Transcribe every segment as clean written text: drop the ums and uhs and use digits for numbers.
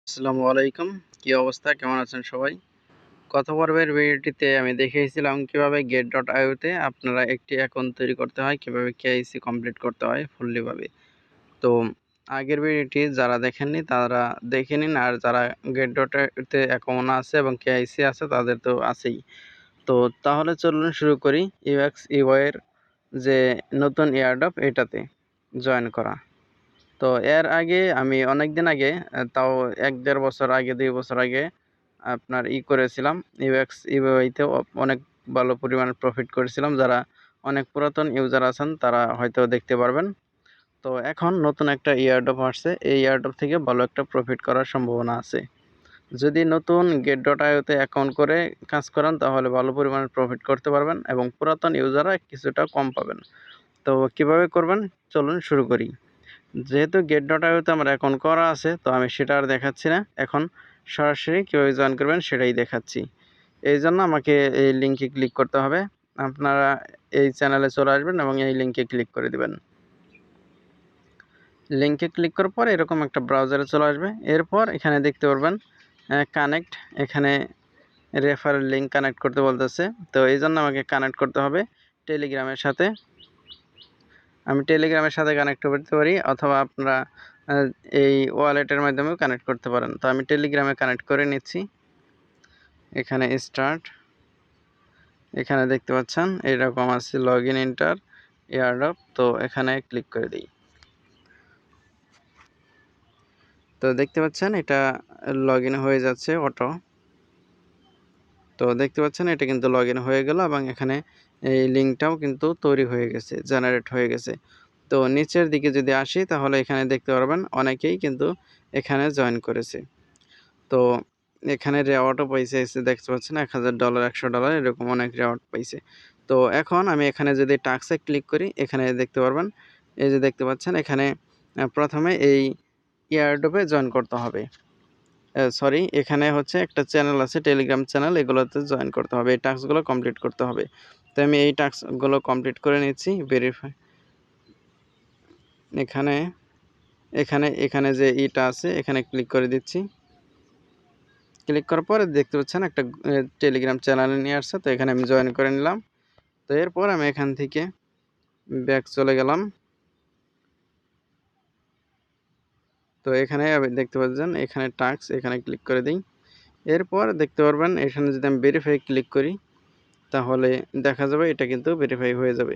আসসালামু আলাইকুম। কি অবস্থা? কেমন আছেন সবাই? গত পর্বের ভিডিওটিতে আমি দেখিয়েছিলাম কিভাবে get.io তে আপনারা একটি অ্যাকাউন্ট তৈরি করতে হয়, কিভাবে কেওয়াইসি কমপ্লিট করতে হয় ফুললি ভাবে। তো আগের ভিডিওটি যারা দেখেননি তারা দেখে নিন, আর যারা get.io তে অ্যাকাউন্ট আছে এবং কেওয়াইসি আছে তাদের তো আছেই। তো তাহলে চলুন শুরু করি UX UI এর যে নতুন এয়ারড্রপ এটাতে জয়েন করা। তো এর আগে আমি অনেকদিন আগে তাও ১-১.৫ বছর আগে ২ বছর আগে আপনার করেছিলাম UX UI তে অনেক ভালো পরিমাণে প্রফিট করেছিলাম। যারা অনেক পুরাতন ইউজার আছেন তারা হয়তো দেখতে পারবেন। তো এখন নতুন একটা এয়ারড্রপ আসছে। এই এয়ারড্রপ থেকে ভালো একটা প্রফিট করার সম্ভাবনা আছে। যদি নতুন get.io তে অ্যাকাউন্ট করে কাজ করেন তাহলে ভালো পরিমাণে প্রফিট করতে পারবেন এবং পুরাতন ইউজাররা কিছুটা কম পাবেন। তো কিভাবে করবেন চলুন শুরু করি। যেহেতু get.io তে আমার অ্যাকাউন্ট করা আছে তো আমি সেটা আর দেখাচ্ছি না। এখন সরাসরি কীভাবে জয়েন করবেন সেটাই দেখাচ্ছি। এইজন্য আমাকে এই লিঙ্কে ক্লিক করতে হবে। আপনারা এই চ্যানেলে চলে আসবেন এবং এই লিঙ্কে ক্লিক করে দিবেন। লিঙ্কে ক্লিক করার পর এরকম একটা ব্রাউজারে চলে আসবে। এরপর এখানে দেখতে পারবেন কানেক্ট, এখানে রেফারেল লিঙ্ক কানেক্ট করতে বলতেছে। তো এইজন্য আমাকে কানেক্ট করতে হবে টেলিগ্রামের সাথে। আমি টেলিগ্রামের সাথে কানেক্ট করতে পারি অথবা আপনারা এই ওয়ালেটের মাধ্যমেও কানেক্ট করতে পারেন। তো আমি টেলিগ্রামে কানেক্ট করে নিচ্ছি। এখানে স্টার্ট, এখানে দেখতে পাচ্ছেন এরকম আছে লগইন এন্টার এয়ারড্রপ। তো এখানে ক্লিক করে দিই। তো দেখতে পাচ্ছেন এটা লগইন হয়ে যাচ্ছে অটো। তো দেখতে পাচ্ছেন এটা কিন্তু লগইন হয়ে গেল এবং এখানে এই লিঙ্কটাও কিন্তু তৈরি হয়ে গেছে, জেনারেট হয়ে গেছে। তো নিচের দিকে যদি আসি তাহলে এখানে দেখতে পারবেন অনেকেই কিন্তু এখানে জয়েন করেছে। তো এখানে রেওয়ার্ডও পাইছে, দেখতে পাচ্ছেন $1000 $100 এরকম অনেক রেওয়ার্ড পাইছে। তো এখন আমি এখানে যদি টাস্কে ক্লিক করি এখানে দেখতে পারবেন, এই যে দেখতে পাচ্ছেন এখানে প্রথমে এই এয়ারড্রপে জয়েন করতে হবে। সরি, এখানে হচ্ছে একটা চ্যানেল আছে টেলিগ্রাম চ্যানেল, এগুলোতে জয়েন করতে হবে, এই টাস্কগুলো কমপ্লিট করতে হবে। তো আমি এই টাস্কগুলো কমপ্লিট করে নিচ্ছি। ভেরিফাই, এখানে এখানে এখানে যে ইটা আছে এখানে ক্লিক করে দিচ্ছি। ক্লিক করার পরে দেখতে পাচ্ছেন একটা টেলিগ্রাম চ্যানেলে নিয়ে আসছে। তো এখানে আমি জয়েন করে নিলাম। তো এরপর আমি এখান থেকে ব্যাক চলে গেলাম। তো এখানে দেখতে পাচ্ছেন এখানে টাস্ক, এখানে ক্লিক করে দিই। এরপর দেখতে পারবেন এখানে যদি আমি ভেরিফাই ক্লিক করি তাহলে দেখা যাবে এটা কিন্তু ভেরিফাই হয়ে যাবে।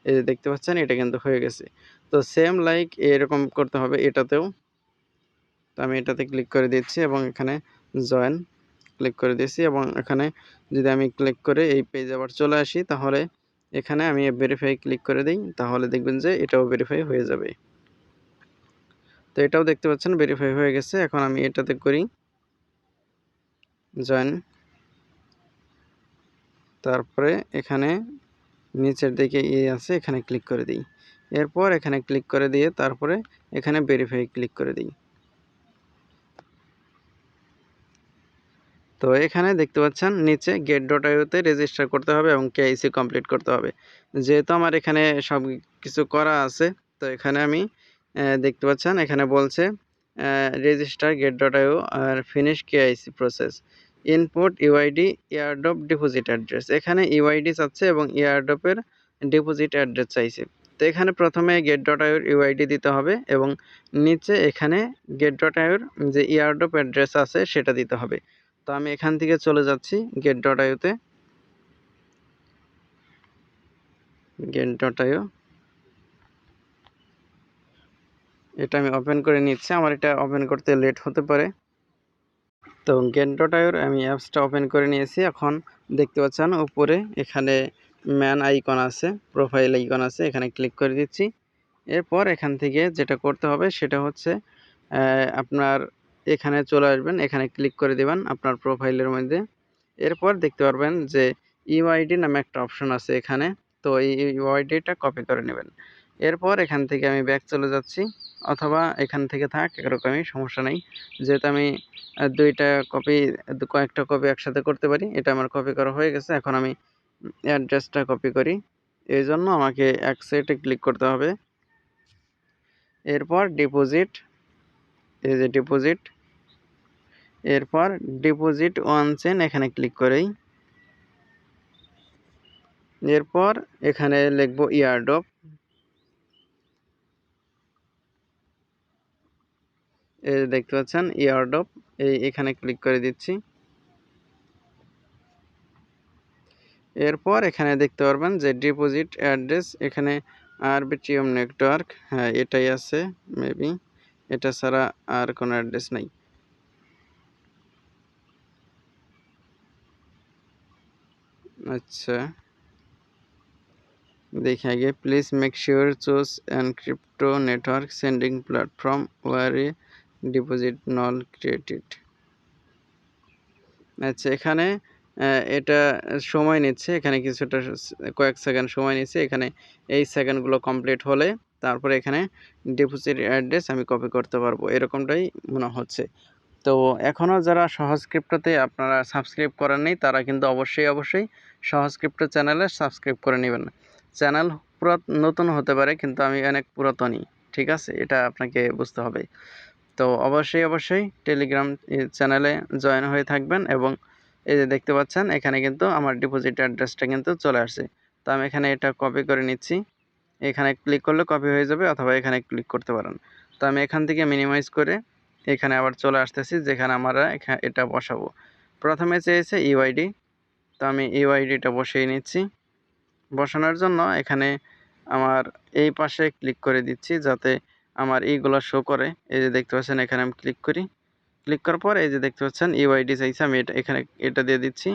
এই যে দেখতে পাচ্ছেন এটা কিন্তু হয়ে গেছে। তো সেম লাইক এরকম করতে হবে এটাতেও। তো আমি এটাতে ক্লিক করে দিচ্ছি এবং এখানে জয়েন ক্লিক করে দিয়েছি এবং এখানে যদি আমি ক্লিক করে এই পেজে আবার চলে আসি তাহলে এখানে আমি ভেরিফাই ক্লিক করে দিই, তাহলে দেখবেন যে এটাও ভেরিফাই হয়ে যাবে। তো এটাও দেখতে পাচ্ছেন ভেরিফাই হয়ে গেছে। এখন আমি এটাতে করি জয়েন, তারপরে এখানে নিচের দিকে আছে এখানে ক্লিক করে দিই। এরপর এখানে ক্লিক করে দিয়ে তারপরে এখানে ভেরিফাই ক্লিক করে দিই। তো এখানে দেখতে পাচ্ছেন নিচে get.io তে রেজিস্টার করতে হবে এবং কেওয়াইসি কমপ্লিট করতে হবে। যেহেতু আমার এখানে সব কিছু করা আছে তো এখানে আমি দেখতে পাচ্ছেন এখানে বলছে রেজিস্টার get.io আর finish KYC process, input UID airdrop deposit address. এখানে ইউআইডি চাচ্ছে এবং এয়ারড্রপের ডিপোজিট অ্যাড্রেস চাইছে। তো এখানে প্রথমে get.io এর ইউআইডি দিতে হবে এবং নিচে এখানে get.io এর যে এয়ারড্রপ অ্যাড্রেস আছে সেটা দিতে হবে। তো আমি এখান থেকে চলে যাচ্ছি get.io তে। get.io এটা আমি ওপেন করে নিচ্ছি, আমার এটা ওপেন করতে লেট হতে পারে। তো get.io আমি অ্যাপসটা ওপেন করে নিয়েছি। এখন দেখতে পাচ্ছেন উপরে এখানে ম্যান আইকন আছে, প্রোফাইল আইকন আছে, এখানে ক্লিক করে দিচ্ছি। এরপর এখান থেকে যেটা করতে হবে সেটা হচ্ছে আপনার এখানে চলে আসবেন, এখানে ক্লিক করে দিবেন আপনার প্রোফাইলের মধ্যে। এরপর দেখতে পারবেন যে ইউআইডি নামে একটা অপশন আছে এখানে। তো এই ইউআইডিটা কপি করে নেবেন। এরপর এখান থেকে আমি ব্যাক চলে যাচ্ছি অথবা এখান থেকে থাক এরকমই সমস্যা নেই। যেহেতু আমি কয়েকটা কপি একসাথে করতে পারি। এটা আমার কপি করা হয়ে গেছে। এখন আমি অ্যাড্রেসটা কপি করি। এই জন্য আমাকে অ্যাকসেপ্টে ক্লিক করতে হবে। এরপর ডিপোজিট, এই যে ডিপোজিট, এরপর ডিপোজিট ওয়ান চেন এখানে ক্লিক করেই, এরপর এখানে লিখব ইয়ারড্রপ। এই দেখতে পাচ্ছেন ইয়ারড্রপ, এখানে ক্লিক করে দিচ্ছি। এরপর এখানে দেখতে পারবেন যে ডিপোজিট অ্যাড্রেস, এখানে আরবিটিএম নেটওয়ার্ক, হ্যাঁ এটাই আছে মেবি, এটা ছাড়া আর কোনো অ্যাড্রেস নাই। আচ্ছা দেখি আগে, please make sure choose encrypto network sending platform or a deposit null created. আচ্ছা এখানে এটা সময় নিচ্ছে, এখানে কিছুটা কয়েক সেকেন্ড সময় নিচ্ছে। এখানে এই সেকেন্ডগুলো কমপ্লিট হলে তারপরে এখানে ডিপোজিট অ্যাড্রেস আমি কপি করতে পারবো, এরকমটাই মনে হচ্ছে। তো এখনও যারা সহজ ক্রিপ্টোতে আপনারা সাবস্ক্রাইব করেননি তারা কিন্তু অবশ্যই সহজ ক্রিপ্টো চ্যানেলে সাবস্ক্রাইব করে নেবেন। চ্যানেল নতুন হতে পারে কিন্তু আমি অনেক পুরাতনই, ঠিক আছে, এটা আপনাকে বুঝতে হবে। তো অবশ্যই টেলিগ্রাম চ্যানেলে জয়েন হয়ে থাকবেন। এবং এই যে দেখতে পাচ্ছেন এখানে কিন্তু আমার ডিপোজিট অ্যাড্রেসটা কিন্তু চলে আসছে। তো আমি এখানে এটা কপি করে নিচ্ছি, এখানে ক্লিক করলে কপি হয়ে যাবে, অথবা এখানে ক্লিক করতে পারেন। তো আমি এখান থেকে মিনিমাইজ করে এখানে আবার চলে আসতেছি, যেখানে আমরা এটা বসাবো। প্রথমে চেয়েছে ইউআইডি, তো আমি ইউআইডিটা বসিয়ে নিচ্ছি। বসানোর জন্য এখানে আমার এই পাশে ক্লিক করে দিচ্ছি যাতে আমার এইগুলো শো করে। এই যে দেখতে পাচ্ছেন এখানে আমি ক্লিক করি, ক্লিক করার পর এই যে দেখতে পাচ্ছেন ইউআইডি চাইছে, আমি এখানে এটা দিয়ে দিচ্ছি।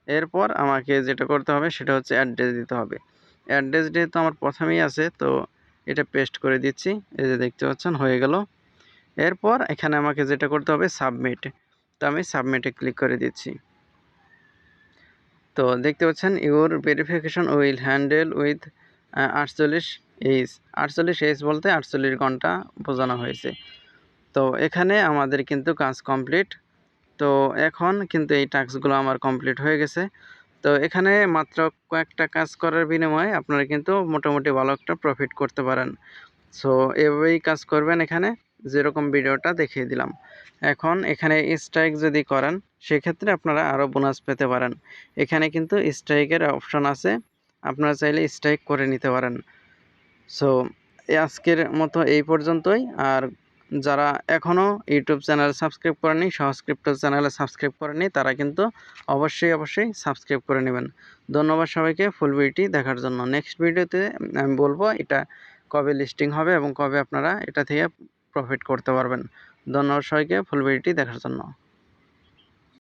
এরপর আমাকে যেটা করতে হবে সেটা হচ্ছে অ্যাড্রেস দিতে হবে। অ্যাড্রেস যেহেতু আমার প্রথমেই আছে তো এটা পেস্ট করে দিচ্ছি, এই যে দেখতে পাচ্ছেন হয়ে গেল। এরপর এখানে আমাকে যেটা করতে হবে সাবমিট, তো আমি সাবমিটে ক্লিক করে দিচ্ছি। তো দেখতে পাচ্ছেন your verification will handle with 48 H। 48 H বলতে 48 ঘন্টা বোঝানো হয়েছে। তো এখানে আমাদের কিন্তু কাজ কমপ্লিট। তো এখন কিন্তু এই টাস্কগুলো আমার কমপ্লিট হয়ে গেছে। তো এখানে মাত্র কয়েকটা কাজ করার বিনিময়ে আপনারা কিন্তু মোটামুটি ভালো একটা প্রফিট করতে পারেন। সো এভাবেই কাজ করবেন এখানে, যেরকম ভিডিওটা দেখিয়ে দিলাম। এখন এখানে স্ট্রাইক যদি করেন সেক্ষেত্রে আপনারা আরও বোনাস পেতে পারেন। এখানে কিন্তু স্ট্রাইকের অপশন আছে, আপনারা চাইলে স্ট্রাইক করে নিতে পারেন। সো আজকের মতো এই পর্যন্তই। আর যারা এখনও ইউটিউব চ্যানেল সাবস্ক্রাইব করেনি, সহজ ক্রিপ্টো চ্যানেলে সাবস্ক্রাইব করেনি, তারা কিন্তু অবশ্যই সাবস্ক্রাইব করে নেবেন। ধন্যবাদ সবাইকে ফুল ভিডিওটি দেখার জন্য। নেক্সট ভিডিওতে আমি বলবো এটা কবে লিস্টিং হবে এবং কবে আপনারা এটা থেকে প্রফিট করতে পারবেন। ধন্যবাদ সবাইকে ফুল ভিডিওটি দেখার জন্য।